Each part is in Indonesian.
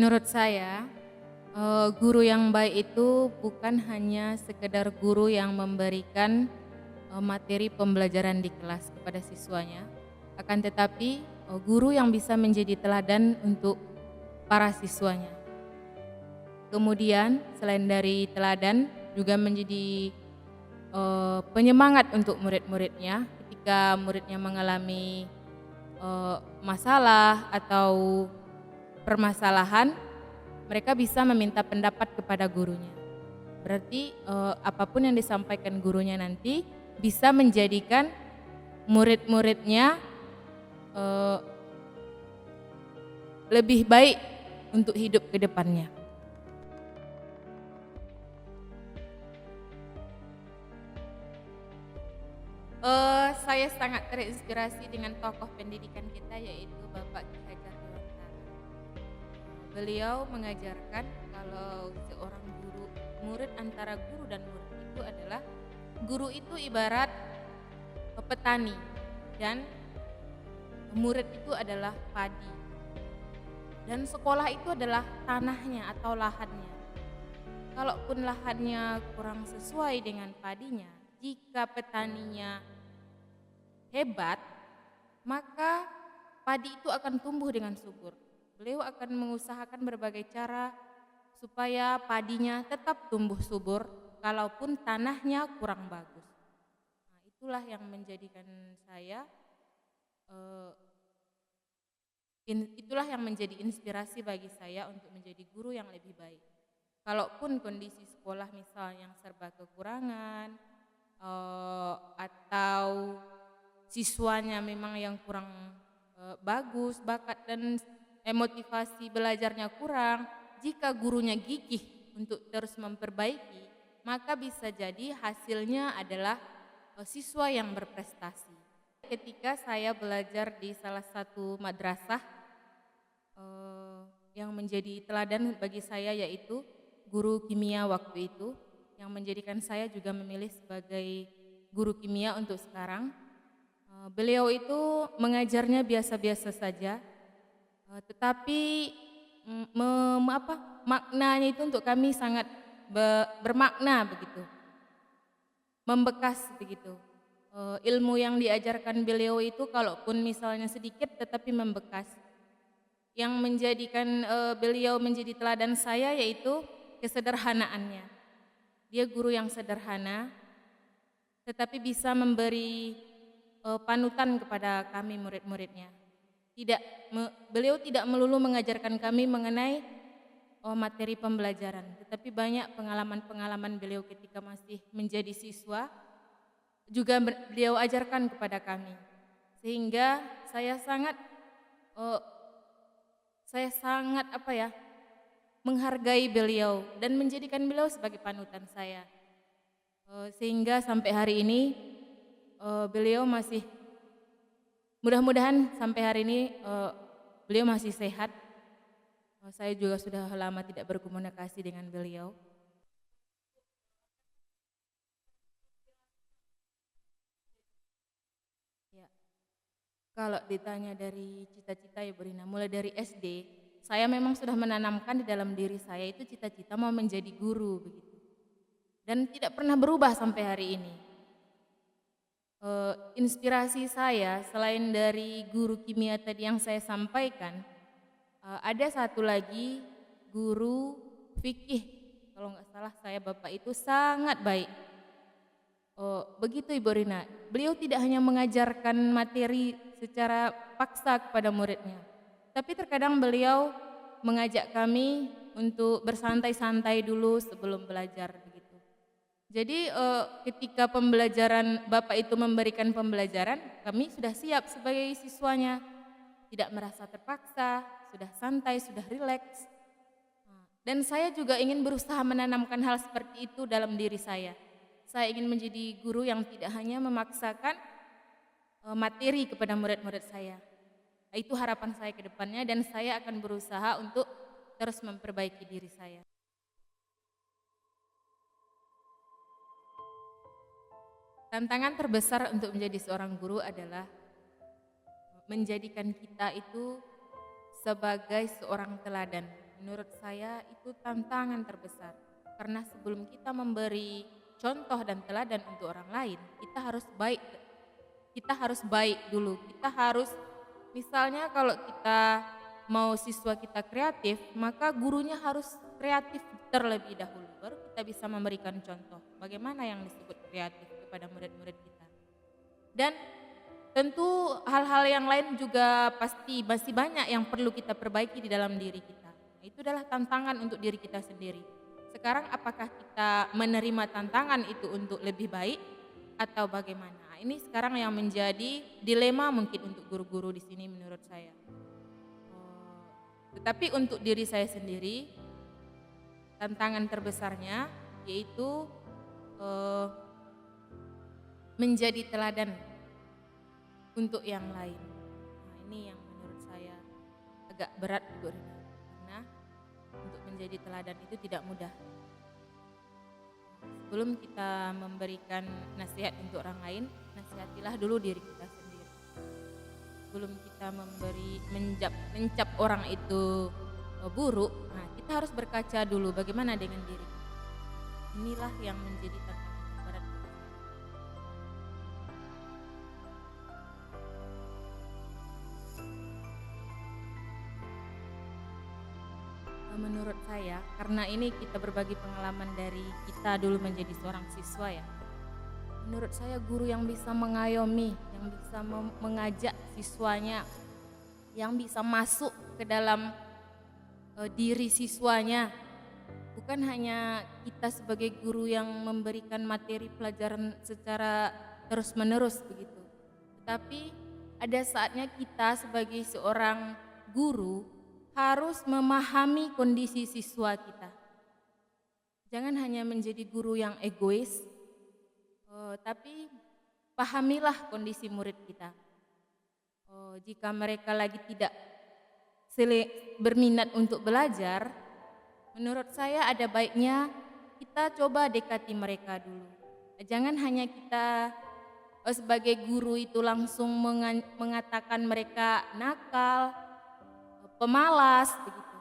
Menurut saya, guru yang baik itu bukan hanya sekedar guru yang memberikan, materi pembelajaran di kelas kepada siswanya, akan tetapi, guru yang bisa menjadi teladan untuk para siswanya. Kemudian selain dari teladan juga menjadi, penyemangat untuk murid-muridnya ketika muridnya mengalami, masalah atau permasalahan, mereka bisa meminta pendapat kepada gurunya. Berarti, apapun yang disampaikan gurunya nanti bisa menjadikan murid-muridnya, eee, lebih baik untuk hidup ke depannya. Saya sangat terinspirasi dengan tokoh pendidikan kita yaitu Bapak Ki Hajar Dewantara. Beliau mengajarkan kalau seorang guru, murid antara guru dan murid itu adalah guru itu ibarat petani dan murid itu adalah padi. Dan sekolah itu adalah tanahnya atau lahannya. Kalaupun lahannya kurang sesuai dengan padinya, jika petaninya hebat, maka padi itu akan tumbuh dengan subur. Beliau akan mengusahakan berbagai cara supaya padinya tetap tumbuh subur kalaupun tanahnya kurang bagus. Nah, itulah yang menjadikan saya, eh, itulah yang menjadi inspirasi bagi saya untuk menjadi guru yang lebih baik. Kalaupun kondisi sekolah misal yang serba kekurangan, atau siswanya memang yang kurang, bagus, bakat dan, motivasi belajarnya kurang, jika gurunya gigih untuk terus memperbaiki, maka bisa jadi hasilnya adalah, siswa yang berprestasi. Ketika saya belajar di salah satu madrasah, yang menjadi teladan bagi saya yaitu guru kimia waktu itu, yang menjadikan saya juga memilih sebagai guru kimia untuk sekarang. Beliau itu mengajarnya biasa-biasa saja, tetapi maknanya itu untuk kami sangat bermakna begitu, membekas begitu. Ilmu yang diajarkan beliau itu kalaupun misalnya sedikit tetapi membekas. Yang menjadikan, beliau menjadi teladan saya yaitu kesederhanaannya. Dia guru yang sederhana, tetapi bisa memberi, panutan kepada kami murid-muridnya. Beliau tidak melulu mengajarkan kami mengenai, materi pembelajaran, tetapi banyak pengalaman-pengalaman beliau ketika masih menjadi siswa, juga beliau ajarkan kepada kami. Sehingga saya sangat, eee, menghargai beliau dan menjadikan beliau sebagai panutan saya. Sehingga sampai hari ini, beliau masih mudah-mudahan sampai hari ini, beliau masih sehat. Saya juga sudah lama tidak berkomunikasi dengan beliau. Ya, kalau ditanya dari cita-cita ya Bu Rina, mulai dari SD, saya memang sudah menanamkan di dalam diri saya itu cita-cita mau menjadi guru begitu. Dan tidak pernah berubah sampai hari ini. Inspirasi saya selain dari guru kimia tadi yang saya sampaikan, ada satu lagi guru fikih, kalau nggak salah saya bapak itu sangat baik. Begitu Ibu Rina, beliau tidak hanya mengajarkan materi secara paksa kepada muridnya, tapi terkadang beliau mengajak kami untuk bersantai-santai dulu sebelum belajar begitu. Jadi, ketika pembelajaran Bapak itu memberikan pembelajaran, kami sudah siap sebagai siswanya, tidak merasa terpaksa, sudah santai, sudah rileks. Dan saya juga ingin berusaha menanamkan hal seperti itu dalam diri saya. Saya ingin menjadi guru yang tidak hanya memaksakan, materi kepada murid-murid saya. Itu harapan saya ke depannya dan saya akan berusaha untuk terus memperbaiki diri saya. Tantangan terbesar untuk menjadi seorang guru adalah menjadikan kita itu sebagai seorang teladan, menurut saya itu tantangan terbesar. Karena sebelum kita memberi contoh dan teladan untuk orang lain, kita harus baik dulu. Kita harus, misalnya kalau kita mau siswa kita kreatif, maka gurunya harus kreatif terlebih dahulu. Baru kita bisa memberikan contoh bagaimana yang disebut kreatif kepada murid-murid kita. Dan tentu hal-hal yang lain juga pasti masih banyak yang perlu kita perbaiki di dalam diri kita. Itu adalah tantangan untuk diri kita sendiri. Sekarang apakah kita menerima tantangan itu untuk lebih baik atau bagaimana? Ini sekarang yang menjadi dilema mungkin untuk guru-guru di sini menurut saya. Tetapi untuk diri saya sendiri, tantangan terbesarnya yaitu menjadi teladan untuk yang lain. Nah, ini yang menurut saya agak berat Bu Rina, karena untuk menjadi teladan itu tidak mudah. Sebelum kita memberikan nasihat untuk orang lain, nasihatilah dulu diri kita sendiri. Sebelum kita mencap orang itu buruk, nah kita harus berkaca dulu bagaimana dengan diri kita. Inilah yang menjadi tantangan berat. Menurut saya, karena ini kita berbagi pengalaman dari kita dulu menjadi seorang siswa ya. Menurut saya guru yang bisa mengayomi, yang bisa mengajak siswanya, yang bisa masuk ke dalam diri siswanya. Bukan hanya kita sebagai guru yang memberikan materi pelajaran secara terus-menerus begitu. Tetapi ada saatnya kita sebagai seorang guru harus memahami kondisi siswa kita. Jangan hanya menjadi guru yang egois, tapi pahamilah kondisi murid kita. Jika mereka lagi tidak berminat untuk belajar, menurut saya ada baiknya kita coba dekati mereka dulu. Jangan hanya kita sebagai guru itu langsung mengatakan mereka nakal, pemalas begitu.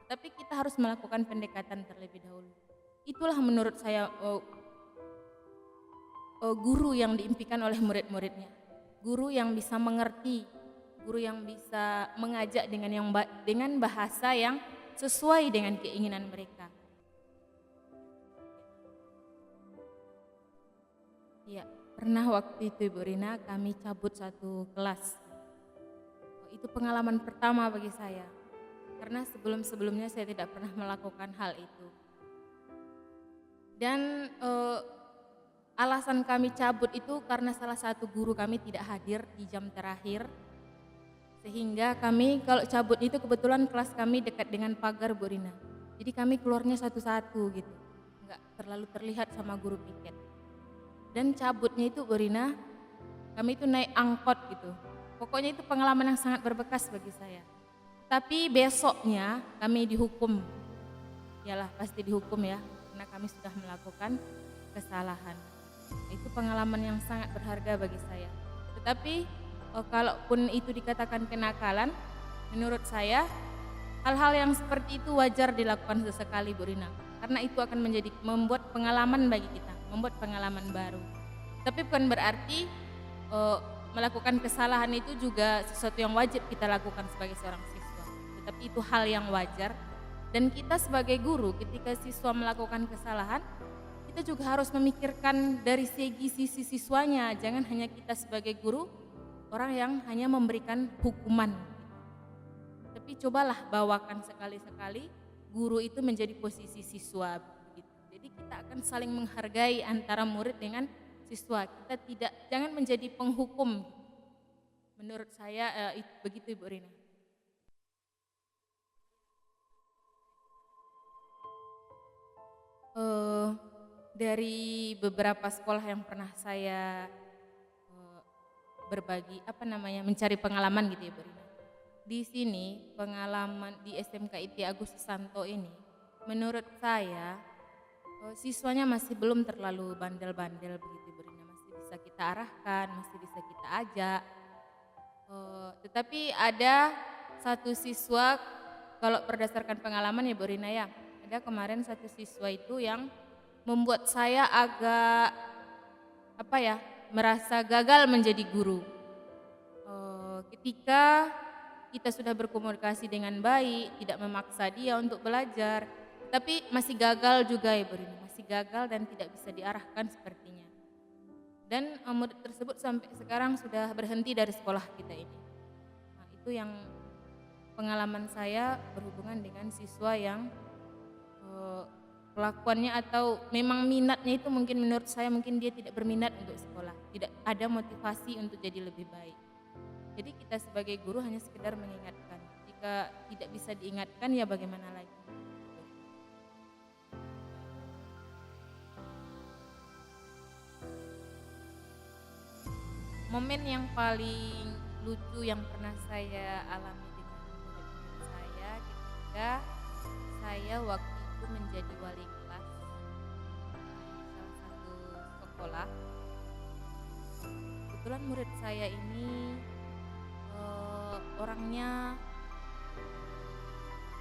Tapi kita harus melakukan pendekatan terlebih dahulu. Itulah menurut saya guru yang diimpikan oleh murid-muridnya. Guru yang bisa mengerti, guru yang bisa mengajak dengan bahasa yang sesuai dengan keinginan mereka. Ya, pernah waktu itu Ibu Rina kami cabut satu kelas. Itu pengalaman pertama bagi saya, karena sebelum-sebelumnya saya tidak pernah melakukan hal itu. Dan alasan kami cabut itu karena salah satu guru kami tidak hadir di jam terakhir. Sehingga kami kalau cabut itu kebetulan kelas kami dekat dengan pagar Bu Rina. Jadi kami keluarnya satu-satu gitu, nggak terlalu terlihat sama guru piket. Dan cabutnya itu Bu Rina, kami itu naik angkot gitu. Pokoknya itu pengalaman yang sangat berbekas bagi saya. Tapi besoknya kami dihukum. Yalah pasti dihukum ya, karena kami sudah melakukan kesalahan. Itu pengalaman yang sangat berharga bagi saya. Tetapi kalaupun itu dikatakan kenakalan, menurut saya hal-hal yang seperti itu wajar dilakukan sesekali Bu Rina. Karena itu akan membuat pengalaman bagi kita, membuat pengalaman baru. Tapi bukan berarti melakukan kesalahan itu juga sesuatu yang wajib kita lakukan sebagai seorang siswa. Tetapi itu hal yang wajar, dan kita sebagai guru ketika siswa melakukan kesalahan, kita juga harus memikirkan dari sisi siswanya. Jangan hanya kita sebagai guru, orang yang hanya memberikan hukuman. Tapi cobalah bawakan sekali-sekali guru itu menjadi posisi siswa. Jadi kita akan saling menghargai antara murid dengan siswa. Kita jangan menjadi penghukum. Menurut saya begitu Ibu Rina. Dari beberapa sekolah yang pernah saya mencari pengalaman gitu ya Ibu Rina. Di sini pengalaman di SMK IT Agus Susanto ini, menurut saya siswanya masih belum terlalu bandel-bandel begitu Ibu Rina, masih bisa kita arahkan, masih bisa kita ajak. Tetapi ada satu siswa kalau berdasarkan pengalaman ya Bu Rina ya, ada kemarin satu siswa itu yang membuat saya agak merasa gagal menjadi guru. Ketika kita sudah berkomunikasi dengan baik, tidak memaksa dia untuk belajar, tapi masih gagal juga ya Bu Rina, masih gagal dan tidak bisa diarahkan sepertinya. Dan murid tersebut sampai sekarang sudah berhenti dari sekolah kita ini. Nah, itu yang pengalaman saya berhubungan dengan siswa yang kelakuannya atau memang minatnya itu mungkin menurut saya mungkin dia tidak berminat untuk sekolah, tidak ada motivasi untuk jadi lebih baik. Jadi kita sebagai guru hanya sekedar mengingatkan. Jika tidak bisa diingatkan ya bagaimana lagi. Momen yang paling lucu yang pernah saya alami dengan murid-murid saya ketika saya waktu itu menjadi wali kelas salah satu sekolah. Kebetulan murid saya ini orangnya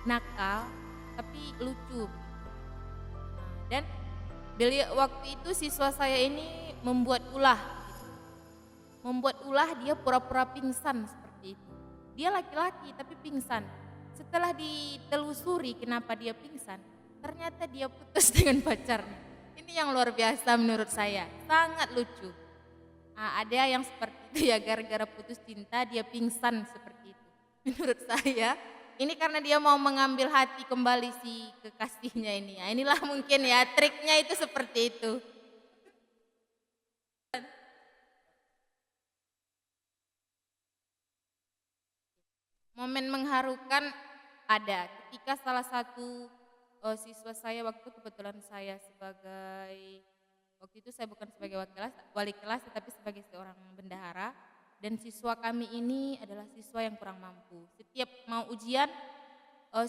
nakal tapi lucu. Dan beliau waktu itu siswa saya ini membuat ulah dia pura-pura pingsan seperti itu. Dia laki-laki tapi pingsan. Setelah ditelusuri kenapa dia pingsan, ternyata dia putus dengan pacarnya. Ini yang luar biasa menurut saya, sangat lucu. Ada yang seperti itu ya, gara-gara putus cinta dia pingsan seperti itu. Menurut saya, ini karena dia mau mengambil hati kembali si kekasihnya ini. Inilah mungkin ya triknya itu seperti itu. Momen mengharukan ada ketika salah satu siswa saya waktu kebetulan saya waktu itu saya bukan sebagai wali kelas tetapi sebagai seorang bendahara, dan siswa kami ini adalah siswa yang kurang mampu. Setiap mau ujian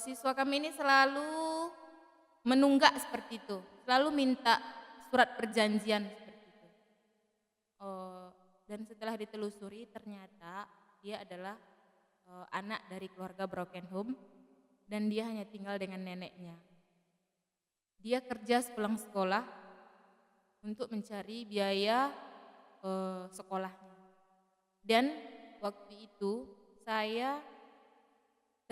siswa kami ini selalu menunggak seperti itu, selalu minta surat perjanjian seperti itu. Dan setelah ditelusuri ternyata dia adalah anak dari keluarga broken home dan dia hanya tinggal dengan neneknya. Dia kerja sepulang sekolah untuk mencari biaya sekolahnya. Dan waktu itu saya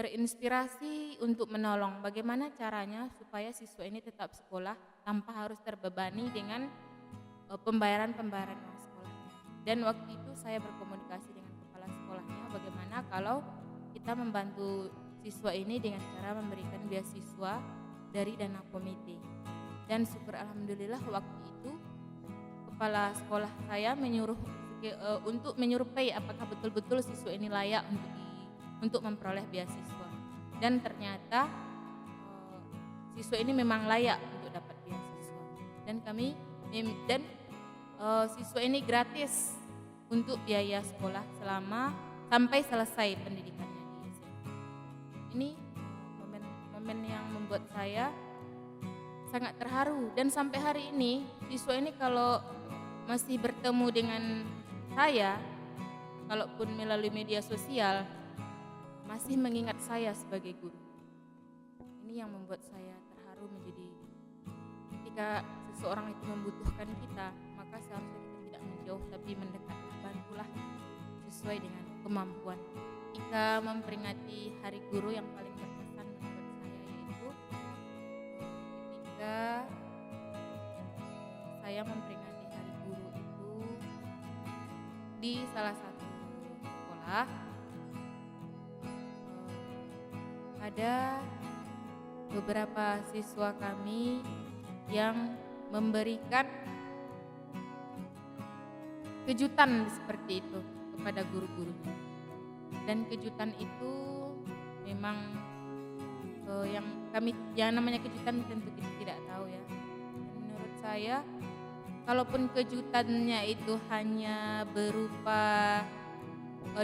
terinspirasi untuk menolong bagaimana caranya supaya siswa ini tetap sekolah tanpa harus terbebani dengan pembayaran uang sekolahnya. Dan waktu itu saya berkomunikasi dengan kepala sekolahnya bagaimana kalau kita membantu siswa ini dengan cara memberikan beasiswa dari dana komite. Dan syukur alhamdulillah waktu itu kepala sekolah saya untuk menyurupai apakah betul-betul siswa ini layak untuk memperoleh beasiswa. Dan ternyata siswa ini memang layak untuk dapat beasiswa. Dan siswa ini gratis untuk biaya sekolah sampai selesai pendidikannya di SMA. Ini momen yang membuat saya sangat terharu, dan sampai hari ini siswa ini kalau masih bertemu dengan saya, kalaupun melalui media sosial, masih mengingat saya sebagai guru. Ini yang membuat saya terharu menjadi ketika seseorang itu membutuhkan kita, maka seharusnya kita tidak menjauh tapi mendekat, bantulah sesuai dengan kemampuan. Ketika memperingati Hari Guru yang paling berkesan menurut saya yaitu ketika saya memperingati Hari Guru itu di salah satu sekolah. Ada beberapa siswa kami yang memberikan kejutan seperti itu kepada guru-gurunya. Dan kejutan itu memang yang namanya kejutan tentu kita tidak tahu ya. Menurut saya, kalaupun kejutannya itu hanya berupa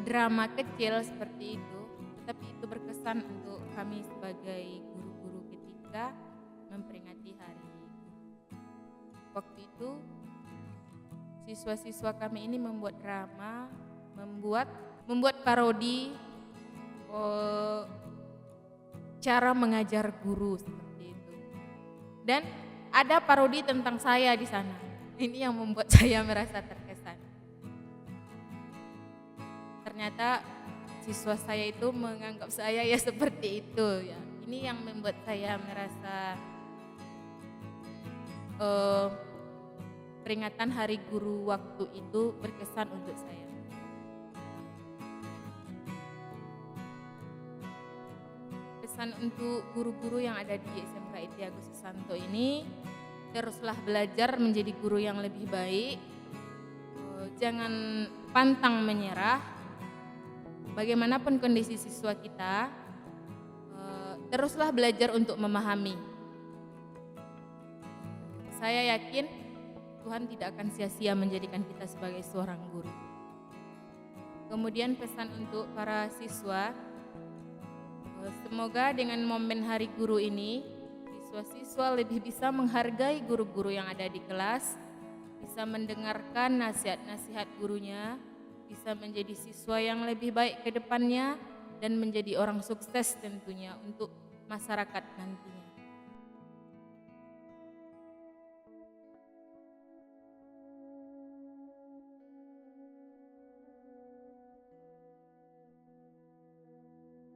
drama kecil seperti itu, tetapi itu berkesan untuk kami sebagai guru-guru ketika memperingati hari itu. Waktu itu siswa-siswa kami ini membuat drama, membuat parodi cara mengajar guru seperti itu. Dan ada parodi tentang saya di sana. Ini yang membuat saya merasa terkesan. Ternyata siswa saya itu menganggap saya ya seperti itu ya. Ini yang membuat saya merasa peringatan Hari Guru waktu itu berkesan untuk saya. Pesan untuk guru-guru yang ada di SMK ITI Agus Susanto ini, teruslah belajar menjadi guru yang lebih baik. Jangan pantang menyerah. Bagaimanapun kondisi siswa kita, teruslah belajar untuk memahami. Saya yakin Tuhan tidak akan sia-sia menjadikan kita sebagai seorang guru. Kemudian pesan untuk para siswa, semoga dengan momen Hari Guru ini, siswa-siswa lebih bisa menghargai guru-guru yang ada di kelas, bisa mendengarkan nasihat-nasihat gurunya, bisa menjadi siswa yang lebih baik ke depannya, dan menjadi orang sukses tentunya untuk masyarakat nantinya.